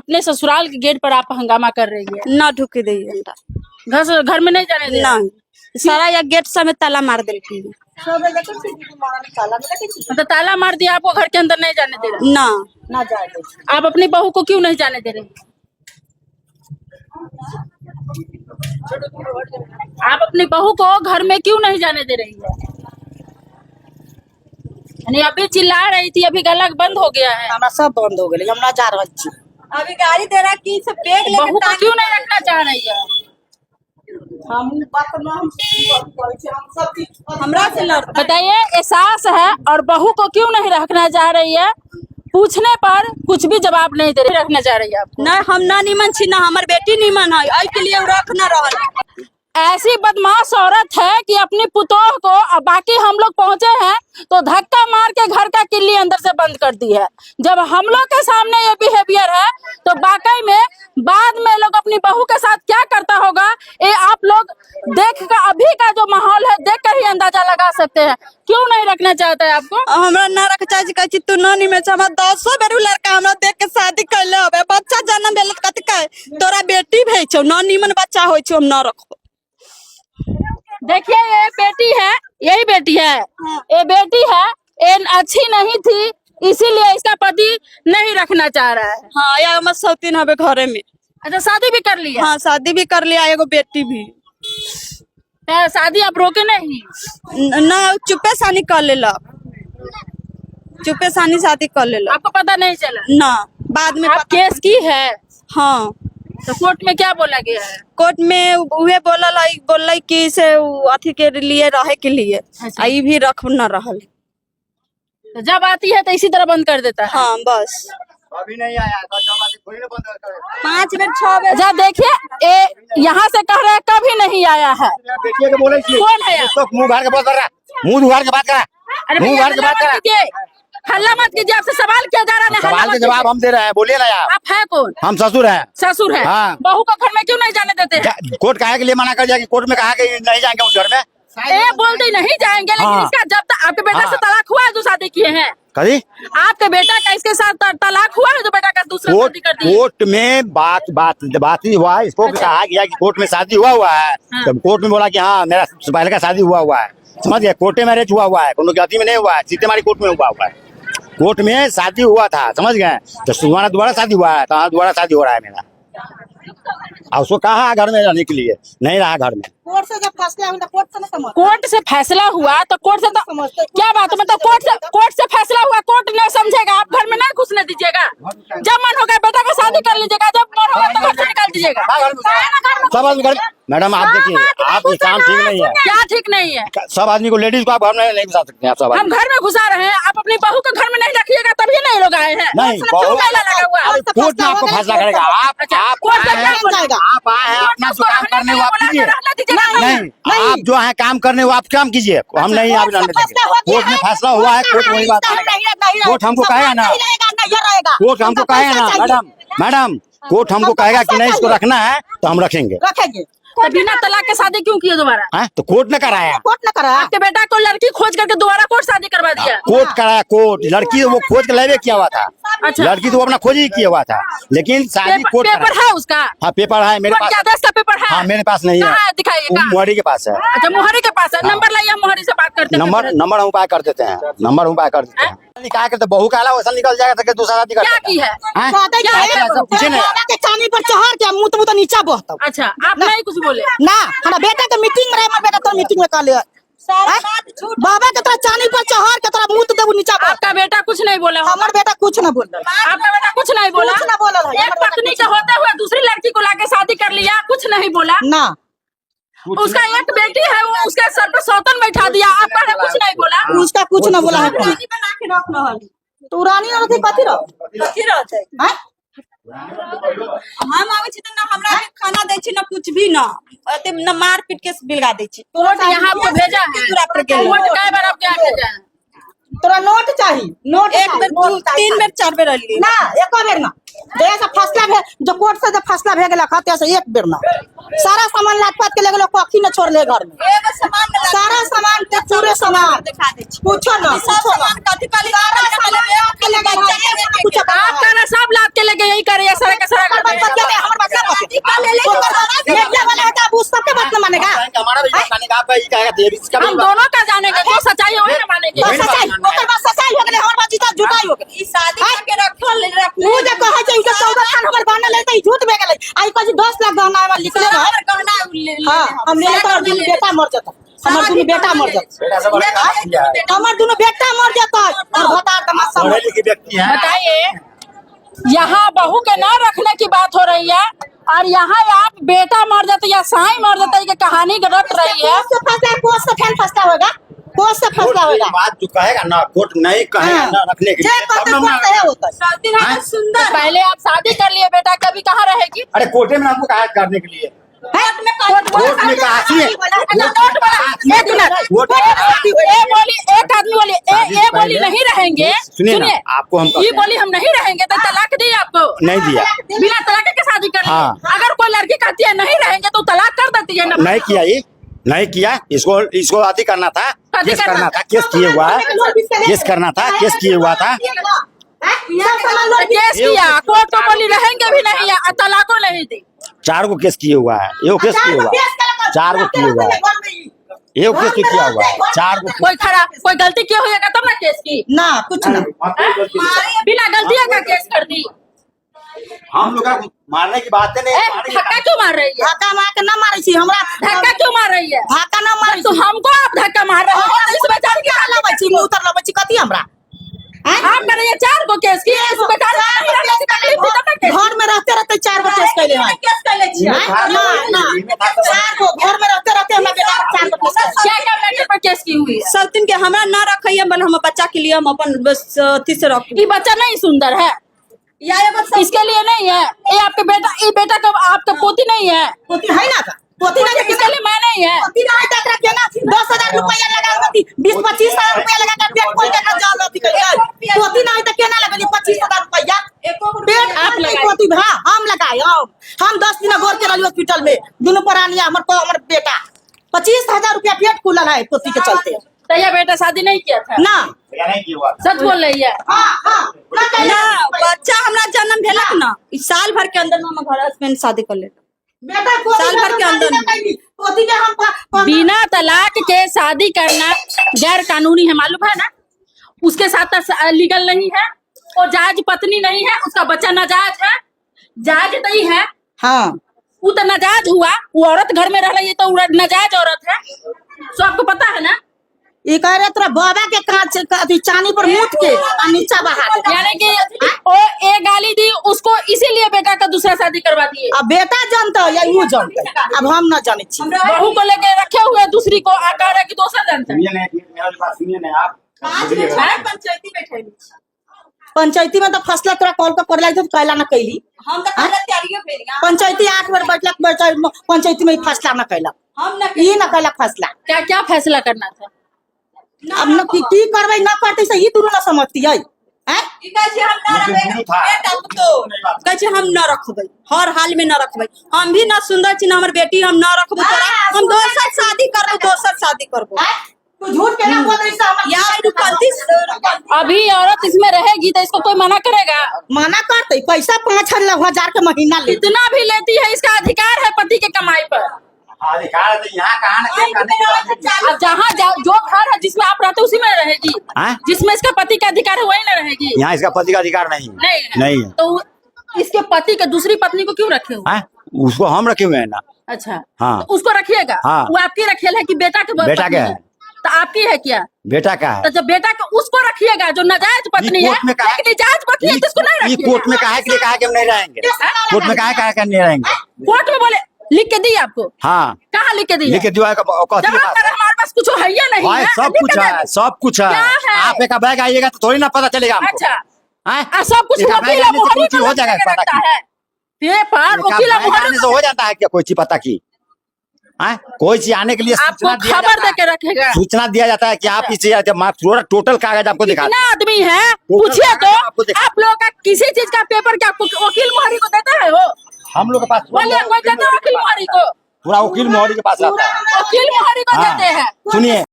अपने ससुराल के गेट पर आप हंगामा कर रही है। ना ढुके दी घर में नहीं जाने दे ना सारा या गेट समेत ताला मार दिलकी तो ताला मार दिया, आपको घर के अंदर नहीं जाने दे रहे। ना आप अपनी बहू को क्यों नहीं जाने दे रहे? आप अपनी बहू को घर में क्यों नहीं जाने दे रही है? यानी अभी चिल्ला रही थी, अभी गला बंद हो गया है। हमारा सब बंद हो गए, हम ना जा रहे छी। अभी गाड़ी दे रहा कि सब बैग लेके बहू को क्यों नहीं रखना चाह रही है? हमरा से लड़ता बताइए, ये सास है और बहू को क्यों नहीं रखना चाह रही है? पूछने पर कुछ भी जवाब नहीं दे रही, रखना चाह रही है आपको। ना हम ना निमन छी, ना हमार बेटी निमन है, आई के लिए रख ना रहल। ऐसी बदमाश औरत है कि अपनी पुतोह को, अब बाकी हम लोग पहुंचे हैं तो धक्का मार के घर का किल्ली अंदर से बंद कर दी है। जब हम लोग के सामने ये बिहेवियर है तो वाकई में बाद में लोग अपनी बहू के साथ क्या करता होगा, ये आप लोग देख कर, अभी का जो माहौल है देख कर ही अंदाजा लगा सकते हैं। क्यों नहीं रखना चाहता है आपको? हमरा ना रख चाहे कह तू ना निमन छ, हमरा 10 बेर लड़का हमरा देख के शादी कैले हबे, बच्चा जन्म भेल कत कहे तोरा बेटी भई छौ, ना निमन बच्चा होय छौ, हम ना रखबो। देखिए, ये बेटी है, यही बेटी है, ये बेटी है, ये अच्छी नहीं थी, इसीलिए इसका पति नहीं रखना चाह रहा है। हाँ, या हमर सौतीन हबे घरे में। अच्छा, शादी भी कर ली है? हाँ, शादी भी कर लिया, एगो बेटी भी। शादी आप रोके नहीं? ना चुपे सानी कर लेला, चुपे सानी शादी कर लेला। आपको पता नहीं चला? ना, बाद में आप केस की है? हाँ। तो कोर्ट में क्या बोला गया है? कोर्ट में उहे बोल कि से अथी के लिए रहे के लिए। अच्छा। आई भी रख न रहल। तो जब आती है तो इसी तरह बंद कर देता है। हाँ, बस अभी नहीं आया तो जब आती थोड़ी ना बंद कर। 5 बेर 6 बेर। जब देखिए, ये यहाँ से कह रहे हैं कभी नहीं आया है। बेटिया के बोले कौन है? तो मुंह भर के बात कर रहा, मुंह उघाड़ के बात कर रहा, अरे मुंह भैया, भर के बात कर रहा। हल्ला मत कीजिए, आपसे सवाल किया जा रहा है। सवाल के जवाब हम दे रहे हैं, बोलिए ना यार। आप है कौन? हम ससुर हैं। ससुर है? हाँ। बहू को घर में क्यों नहीं जाने देते हैं? कोर्ट कहा के लिए मना कर दिया कि कोर्ट में कहा कि नहीं जाएंगे उस घर में। बोलते नहीं जाएंगे, लेकिन हाँ। इसका जब तक आपके बेटा से तलाक हुआ है जो शादी किए हैं, कभी आपके बेटा का इसके साथ तलाक हुआ है जो बेटा का दूसरा शादी कर दी? कोर्ट में बात ही हुआ, इसको कहा गया कि कोर्ट में शादी हुआ है। हाँ। तब कोर्ट में बोला कि हाँ मेरा पहले का शादी हुआ है, समझ गया। कोर्ट मैरिज हुआ है, कोनो जाति में नहीं हुआ है, सीतेमारी कोर्ट में हुआ है। कोर्ट में शादी हुआ था, समझ गए। तो दोबारा शादी हुआ है, तो दोबारा शादी हो रहा है मेरा। और उसको कहा घर में रहने के लिए, नहीं रहा घर में। कोर्ट से जब फैसला हुआ, कोर्ट से नहीं समझ। कोर्ट से फैसला हुआ तो कोर्ट से तो क्या बात है, मतलब कोर्ट से फैसला हुआ, कोर्ट नहीं समझेगा, आप घर में नहीं घुसने दीजिएगा। जब मन होगा बेटा का शादी कर लीजिएगा, जब मन होगा तो घर से निकाल दीजिएगा। सब आदमी मैडम आप देखिए, आप काम ठीक नहीं है। क्या ठीक नहीं है? सब आदमी को, लेडीज को आप घर में नहीं घुसा सकते हैं। आप सब हम घर में घुसा रहे हैं, आप अपनी बहू को घर में नहीं रखिएगा, तभी नहीं लोग आए हैं। नहीं, क्यों मेला लगा हुआ है? कोर्ट में आपको फैसला करेगा। आप कोर्ट में क्या बोलेगा? आप आए हैं अपना जो काम करने वो आप कीजिए। नहीं, आप जो है काम करने वो आप काम कीजिए, हम नहीं आप जानने देंगे। कोर्ट में फैसला हुआ है, कोर्ट वही बात करेगा। कोर्ट हमको कहेगा ना, कोर्ट हमको कहेगा ना मैडम, कोर्ट हमको कहेगा कि नहीं इसको रखना है तो हम रखेंगे। तो बिना तलाक के शादी क्यों किए दोबारा? है तो कोर्ट ने कराया, कोर्ट न करा। आपके बेटा को लड़की खोज करके दोबारा कोर्ट शादी करवा दिया? कोर्ट कराया, कोर्ट लड़की वो खोज के लाइवे किया हुआ था। अच्छा। लड़की तो वो अपना खोज ही किया हुआ था, लेकिन शादी कोर्ट पेपर है उसका? हाँ पेपर है मेरे पास। आदेश का पेपर है? हाँ मेरे पास नहीं है, कहाँ है? दिखाइए। मुहरी के पास है। अच्छा, मुहरी के पास है। नंबर लाइए, हम मुहरी से बात करते हैं। नंबर हम उपाय कर देते हैं, नंबर हम उपाय कर देते हैं। क्या करते बहू का वैसा निकल जाएगा तो दूसरा शादी क्या की है? पूछे नहीं। चांदी पर चढ़ के मुंह तो नीचा बहता। अच्छा, आप नहीं कुछ बोले? ना, हमारा बेटा के मीटिंग में रहे, हमारा बेटा तो मीटिंग में कर ले। बाबा के तरह चांदी पर चढ़ के तरह मुंह तो नीचा। आपका बेटा कुछ नहीं बोला? हमारा बेटा कुछ न बोल। आपका बेटा कुछ नहीं बोला? कुछ न बोला। एक पत्नी के होते हुए दूसरी लड़की को लाके शादी कर लिया, कुछ नहीं बोला? ना, उसका एक बेटी है, वो उसके सर पे सौतन बैठा दिया, आपका ने कुछ नहीं बोला? उसका कुछ न बोला है। तू रानी और कथी रहते हैं? हम आवे छी त ना हमरा खाना दै छी, ना कुछ भी, ना एते न मार पीट के बिलगा दै छी। कोर्ट यहाँ आपको भेजा है? कोर्ट कई बार आपके यहाँ भेजा है? तोरा नोट चाहिए, नोट एक बेर 3 बेर 4 बेर अली ना, एक बेर ना। जैसा फैसला भे जो कोर्ट से जब फैसला भे गेला खाते से एक बेर ना। सारा सामान लाटपाट के ले गेलो, कखी न छोड़ ले घर में। एगो सामान सारा सामान के पूरे सामान दिखा दे छी, पूछो ना सब सामान कथी काली सारा सामान के ले गए। आपका ना सब लाद के लेके यही करे, सारा का सारा मानेगा? हमारा भी मानेगा, आपका ही कहेगा, इसका भी हम दोनों का जानेंगे, जो सच्चाई है वही ना मानेंगे। वही ना सच्चाई मानना है। ओकर बाद सच्चाई हो गेलै, हमर बात जीता झूठाई हो गेलै। शादी करके रखल उ जे कहै छै इनके 14 साल हमर गहना ले त झूठ भे गेलै। आई कहै 10 लाख गहना हमर लिखले रह। हमर गहना हां हम ले तो दुनु बेटा मर जता, हमर दुनु बेटा मर जता, बेटा से बड़ा काम किया है। हमर दुनु बेटा मर जता और भतार तमाशा पढ़े लिखे व्यक्ति है। बताइए, यहाँ बहू के न रखने की बात हो रही है और यहाँ आप बेटा मर जाता या साई मर जाता ये कहानी रट रही है। कोस से फंसला, कोस से फैन फंसला होगा, कोस से फंसला होगा। बात जो कहेगा ना, कोर्ट नहीं कहेगा ना रखने के जे लिए, तब कहते ना कोस है होता। शादी हाँ? ना सुंदर तो पहले आप शादी कर लिए, बेटा कभी कहाँ रहेगी? अरे कोर्टे में हमको कहा करने के लिए, कोर्ट में कहा कि एक मिनट, वोट एक आदमी बोली ए बोली नहीं रहेंगे। सुनिए ना, आपको हम ये बोली हम नहीं रहेंगे तो तलाक दिए आपको? नहीं दिया, बिना तलाक के शादी कर ली। हाँ। अगर कोई लड़की कहती है नहीं रहेंगे तो तलाक कर देती है ना? नहीं किया, ये नहीं किया। इसको आदि करना था, शादी केस करना करना था, केस किए हुआ है, केस करना था, केस किए हुआ था। तो केस किया, कोर्ट तो बोली रहेंगे भी नहीं है, तलाको नहीं दी। 4 को केस किए हुआ है, एगो केस किए हुआ है, 4 को किए हुआ है, एगो केस तो किया हुआ है, 4 को। कोई गलती की होगा तब ना केस की? ना कुछ ना, बिना गलतियां का केस कर दी। हम लोग का मारने की बात है नहीं। धक्का क्यों मार रही है? धक्का मार के ना मारे छी हमरा, धक्का क्यों मार रही है? धक्का ना मारे तो हमको आप धक्का मार रहे हो, तो इस बेचारे की हालत लबे छी, मुंह उतर लबे छी कथी हमरा। आप कर रही है 4 को केस की, इस बेचारे को नहीं रहने की तकलीफ थी तब ना केस। घर में रहते रहते 4 गो केस कैले हैं। केस कर ले छी। ना 4 गो घर में रहते रहते हमरा बेटा 4 गो केस कैले। क्या मैटर पर केस की हुई है? सब दिन के हमरा ना रखिए, बल हम बच्चा के लिए हम अपन बस अथी से रखू। ये बच्चा नहीं सुंदर है, या एगो सब इसके लिए नहीं है। ये आपके बेटा, ये बेटा का आपका पोती नहीं है, पोती है ना का, पोती ना इसके लिए मैं नहीं है। पोती ना तक रखे ना 10,000 रुपया लगा होती, 20-25,000 रुपया लगा के पेट खोल के जाल होती कहिए। पोती ना तक केना लगली 25,000 रुपया पेट आप आप लगाए। पोती हां हम लगाए। हम 10 दिन गोर के रही हॉस्पिटल में, दोनों प्राणिया हमर बेटा 25,000 रुपया पेट खुलल है पोती के चलते। तो ये बेटा शादी नहीं किया था? ना नहीं किया हुआ। सच बोल रही है। हां ना बच्चा हमरा जन्म भेलक ना, इस साल भर के अंदर में हम घर हस्बैंड शादी कर ले। बेटा साल भर के अंदर पोती के हम बिना तलाक के शादी करना गैर कानूनी है, मालूम है ना? उसके साथ लीगल नहीं है, वो जायज पत्नी नहीं है, उसका बच्चा नाजायज है। जायज नहीं है, हां वो तो नाजायज हुआ, वो औरत घर में रह रही है तो वो नाजायज औरत है, सो आपको पता है ना? ई कह रहे तोरा बाबा के कांच अथी चानी पर मूत के आ नीचा बहा दे। यानी कि वो एक गाली दी उसको, इसीलिए बेटा का दूसरा शादी करवा दिए। अब बेटा जानता है या यू जानता है, अब हम ना जाने छी। बहू को लेके रखे हुए दूसरी को आकार है कि दूसरा जानता है। सुनिए नहीं, मेरा बात सुनिए नहीं आप। पंचायती बैठे पंचायती में तो फैसला तोरा कॉल कर पड़ला तो कहला ना कैली। हम तो पहले तैयारियों भेल गया। पंचायती 8 बार बैठलक, पंचायती में फैसला ना कैला, हम ना ई ना कैला फैसला। क्या क्या फैसला करना था? अब न की करबै ना करते से ई तू ना समझती है। हैं ई कहै छै हम ना रखबै, बेटा तो कहै छै हम ना रखबै, हर हाल में ना रखबै। हम भी ना सुंदर छी ना हमर बेटी, हम ना रखबै तोरा, हम दोसर शादी करबै, दोसर शादी करबो। तू झूठ के ना बोल रही से हम या रुपंती अभी औरत इसमें रहेगी तो इसको कोई मना करेगा? मना करते, पैसा 5,000 के महीना ले। कितना भी लेती है, इसका अधिकार है पति के कमाई पर। अधिकार तो यहाँ कहाँ ना केस करने की बात है। अब जहाँ जो घर है जिसमें आप रहते उसी में रहेगी, हाँ? जिसमें इसका पति का अधिकार है वही ना रहेगी। यहाँ इसका पति का अधिकार नहीं है। नहीं है। तो इसके पति के दूसरी पत्नी को क्यों रखे हुए? हाँ? उसको हम रखे हुए हैं ना। अच्छा हाँ। तो उसको रखिएगा। हाँ। वो आपकी रखेल है कि बेटा के? बेटा पत्नी का है। तो आपकी है क्या? बेटा का है। तो जब बेटा के उसको रखिएगा जो नाजायज पत्नी है, कोर्ट में कहा- लेकिन नाजायज पत्नी है तो उसको नहीं ये रखिएगा। कोर्ट में कहा कि कहा कि हम नहीं रहेंगे, कोर्ट में कहा कि नहीं रहेंगे। कोर्ट में बोले लिख के दी आपको? हाँ कहाँ लिख के दी? लेके दिया जब आप हमारे पास कुछ है या नहीं है, सब लिख कुछ के है, दे। सब कुछ है। क्या है? आप एक बैग आइएगा तो थोड़ी ना पता चलेगा हमको। अच्छा हैं? सब कुछ एक वकील बैग आने से मोहरी कोई चीज को हो जाएगा लगा के पता रखता है। पेपर वकील बैग मोहरी आने से हो जाता है क्या कोई चीज पता की? हैं? कोई चीज आने के लिए आपको सूचना दिया खबर जाता दे है। के रखेगा। सूचना दिया जाता है कि आप इसे पूरा टोटल कागज आपको दिखाते कितना आदमी है टोटल पूछिए कागज आपको तो, दिखा- आप लोगों का किसी चीज का पेपर क्या आपको वकील मोहरी को देता है? वो हम लोग के पास बोलिए कोई देता है वकील मोहरी को? पूरा वकील मोहरी के पास रहता है। वकील मोहरी को हाँ। देते हैं। सुनिए